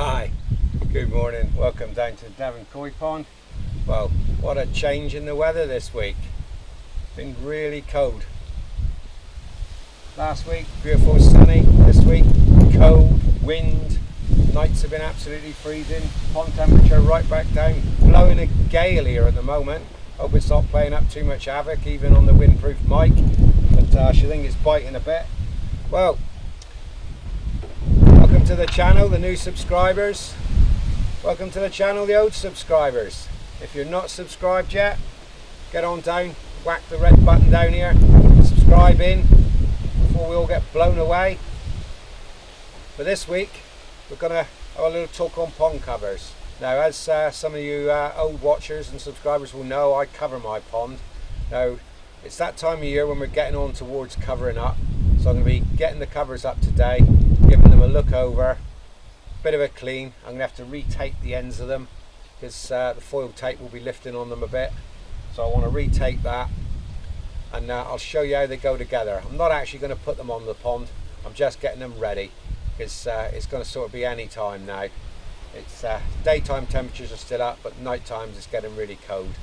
Hi, good morning. Welcome down to Devon Koi Pond. Well, what a change in the weather this week. Been really cold. Last week, beautiful sunny. This week, cold, wind. Nights have been absolutely freezing. Pond temperature right back down. Blowing a gale here at the moment. Hope it's not playing up too much havoc, even on the windproof mic. But I should think it's biting a bit. Well, welcome to the channel, the new subscribers. Welcome to the channel, the old subscribers. If you're not subscribed yet, get on down, whack the red button down here, subscribe in before we all get blown away. For this week, we're going to have a little talk on pond covers. Now, as some of you old watchers and subscribers will know, I cover my pond. Now, it's that time of year when we're getting on towards covering up. So I'm going to be getting the covers up today, giving them a look over, bit of a clean. I'm going to have to retape the ends of them because the foil tape will be lifting on them a bit. So I want to retape that, and I'll show you how they go together. I'm not actually going to put them on the pond. I'm just getting them ready because it's going to sort of be any time now. It's daytime temperatures are still up, but night times it's getting really cold,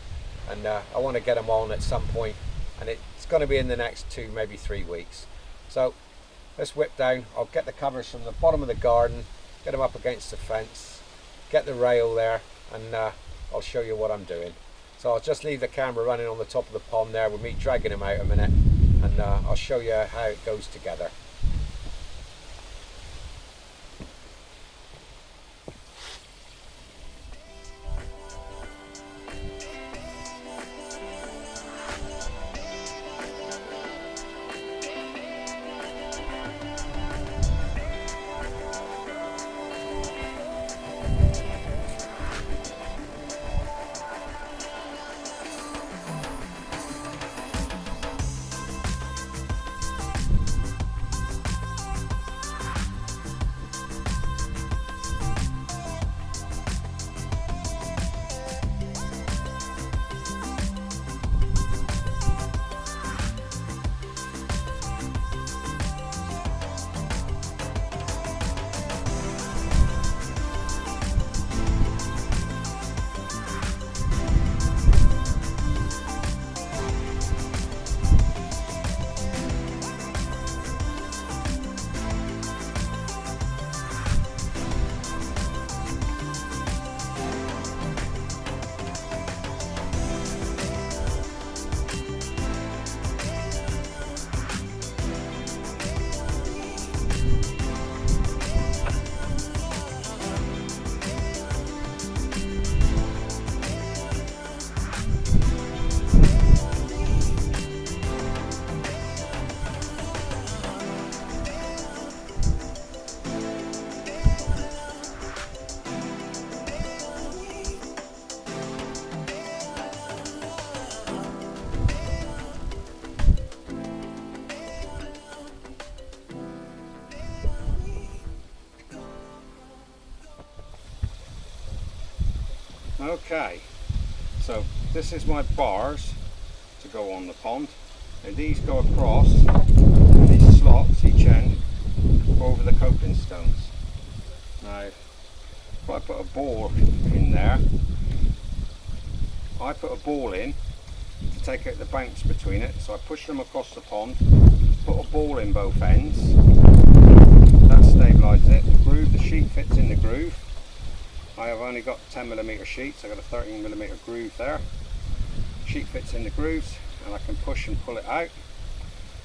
and I want to get them on at some point, and it's going to be in the next 2, maybe 3 weeks. So let's whip down. I'll get the covers from the bottom of the garden, get them up against the fence, get the rail there, and I'll show you what I'm doing. So I'll just leave the camera running on the top of the pond there with me dragging them out a minute, and I'll show you how it goes together. Okay, so this is my bars to go on the pond. Now these go across these slots, each end, over the coping stones. Now, if I put a ball in there, I put a ball in to take out the bounce between it, so I push them across the pond, put a ball in both ends, that stabilises it. The groove, the sheet fits in the groove. I have only got 10mm sheets, I've got a 13mm groove there. Sheet fits in the grooves, and I can push and pull it out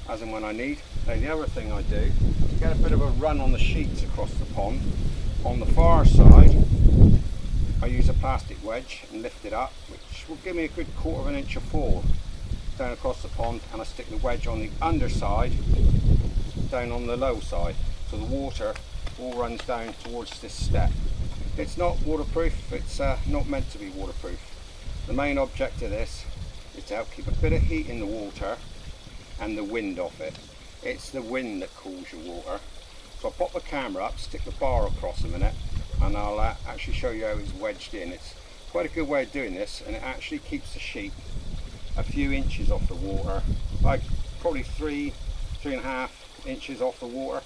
as and when I need. Now the other thing I do, to get a bit of a run on the sheets across the pond, on the far side I use a plastic wedge and lift it up, which will give me a good 1/4 inch of fall down across the pond, and I stick the wedge on the underside down on the low side, so the water all runs down towards this step. It's not waterproof, it's not meant to be waterproof. The main object of this is to help keep a bit of heat in the water and the wind off it. It's the wind that cools your water. So I'll pop the camera up, stick the bar across a minute, and I'll actually show you how it's wedged in. It's quite a good way of doing this, and it actually keeps the sheet a few inches off the water, like probably 3.5 inches off the water,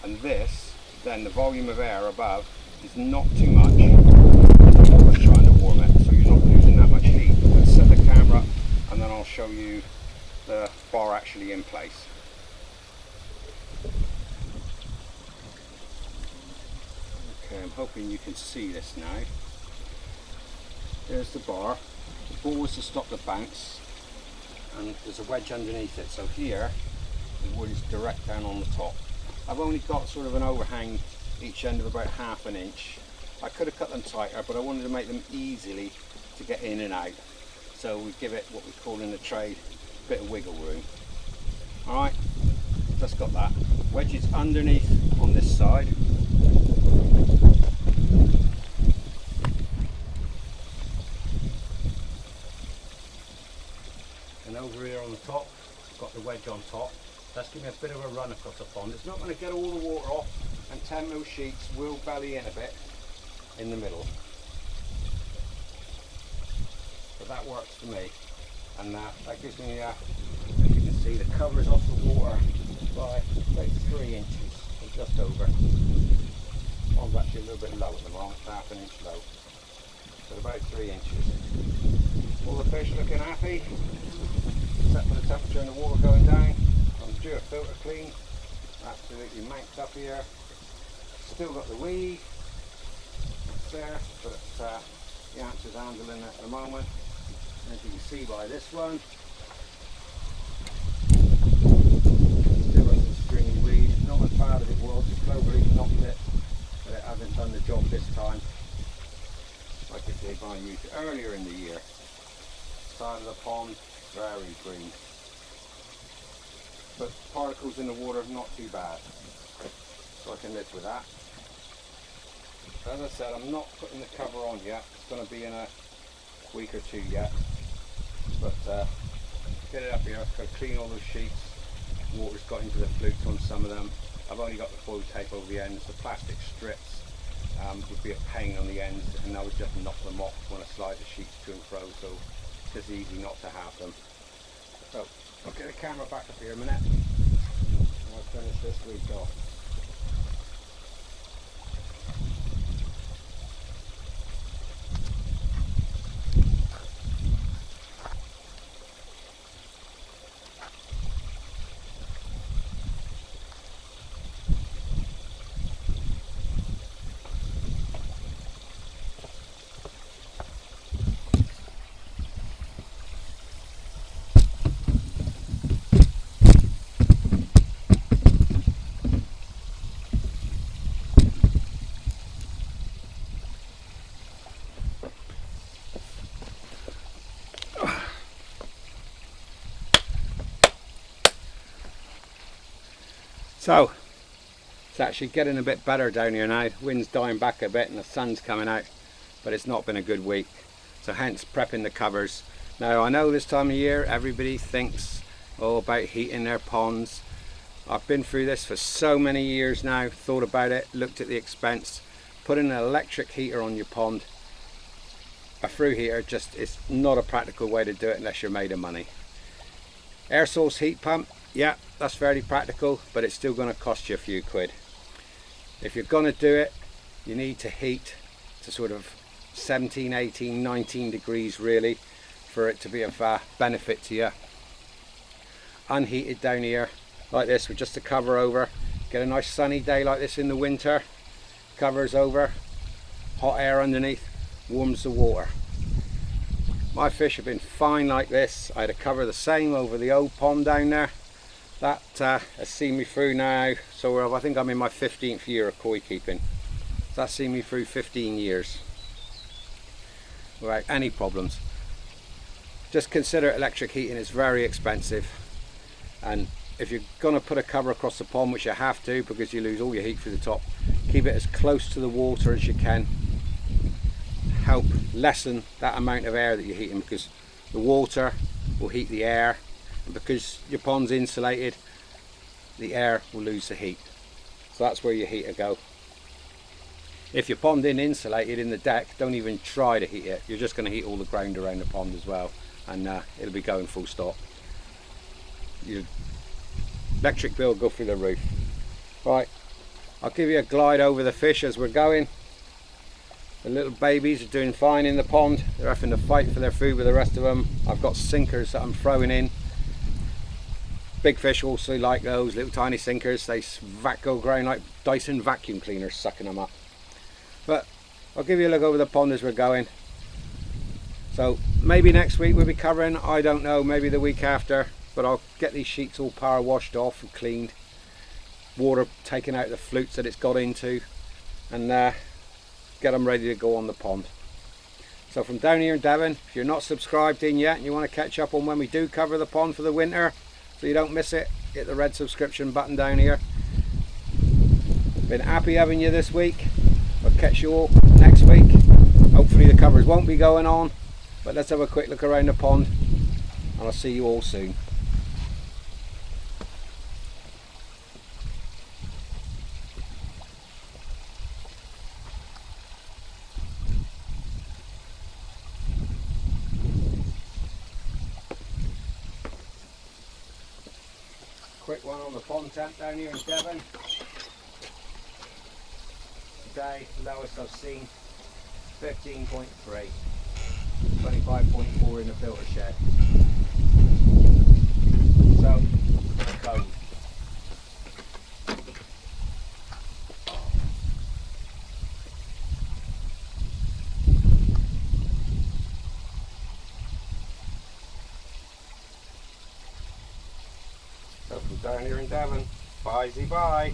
and this, then the volume of air above is not too much. I'm always trying to warm it so you're not losing that much heat. Let's set the camera up and then I'll show you the bar actually in place. Okay, I'm hoping you can see this now. There's the bar. The ball is to stop the bounce, and there's a wedge underneath it. So here, the wood is direct down on the top. I've only got sort of an overhang each end of about ½ an inch. I could have cut them tighter, but I wanted to make them easily to get in and out. So we give it what we call in the trade a bit of wiggle room. Alright, just got that. Wedge is underneath on this side. And over here on the top, got the wedge on top. That's giving me a bit of a run across the pond. It's not going to get all the water off, and 10mm sheets will belly in a bit in the middle. But that works for me. And that gives me, as you can see, the cover's off the water by about 3 inches, or just over. Pond's actually a little bit low at the moment, ½ an inch low. So about 3 inches. All the fish looking happy, except for the temperature and the water going down. I'm due a filter clean, absolutely manked up here. Still got the weed, it's there, but the answer's handling it at the moment. And as you can see by this one, still got some stringy weed, not as bad as it was. The cloverleaf knocked it, but it hasn't done the job this time like it did when I used it earlier in the year. Side of the pond, very green, but particles in the water not too bad, so I can live with that. As I said, I'm not putting the cover on yet. It's going to be in a week or two yet, but get it up here. I've got to clean all those sheets. Water's got into the flukes on some of them. I've only got the foil tape over the ends. The plastic strips would be a pain on the ends, and I would just knock them off when I slide the sheets to and fro, so it's just easy not to have them. So I'll get the camera back up here a minute and I'll finish this week off. So it's actually getting a bit better down here now. Wind's dying back a bit and the sun's coming out, but it's not been a good week, so hence prepping the covers. Now I know this time of year everybody thinks about heating their ponds. I've been through this for so many years now, thought about it, looked at the expense. Putting an electric heater on your pond, a through heater, just it's not a practical way to do it unless you're made of money. Air source heat pump, yeah, that's fairly practical, but it's still going to cost you a few quid. If you're going to do it, you need to heat to sort of 17, 18, 19 degrees really for it to be of benefit to you. Unheated down here like this with just a cover over. Get a nice sunny day like this in the winter, covers over, hot air underneath, warms the water. My fish have been fine like this. I had a cover the same over the old pond down there. That has seen me through now, so I think I'm in my 15th year of koi keeping. So that's seen me through 15 years without any problems. Just consider electric heating is very expensive, and if you're going to put a cover across the pond, which you have to because you lose all your heat through the top, keep it as close to the water as you can. Help lessen that amount of air that you're heating, because the water will heat the air, and because your pond's insulated, the air will lose the heat. So that's where your heater go. If your pond isn't insulated in the deck, don't even try to heat it. You're just going to heat all the ground around the pond as well, and it'll be going full stop. Your electric bill will go through the roof. Right, I'll give you a glide over the fish as we're going. The little babies are doing fine in the pond. They're having to fight for their food with the rest of them. I've got sinkers that I'm throwing in. Big fish also like those little tiny sinkers. They go ground like Dyson vacuum cleaners, sucking them up. But I'll give you a look over the pond as we're going. So maybe next week we'll be covering, I don't know, maybe the week after. But I'll get these sheets all power washed off and cleaned. Water taken out of the flutes that it's got into. And get them ready to go on the pond. So from down here in Devon, if you're not subscribed in yet and you want to catch up on when we do cover the pond for the winter so you don't miss it, hit the red subscription button down here. Been happy having you this week. I'll catch you all next week. Hopefully the covers won't be going on, but let's have a quick look around the pond and I'll see you all soon. Quick one on the pond temp down here in Devon. Today, lowest I've seen, 15.3, 25.4 in the filter shed. So, the cove. So from down here in Devon, bye-zy bye.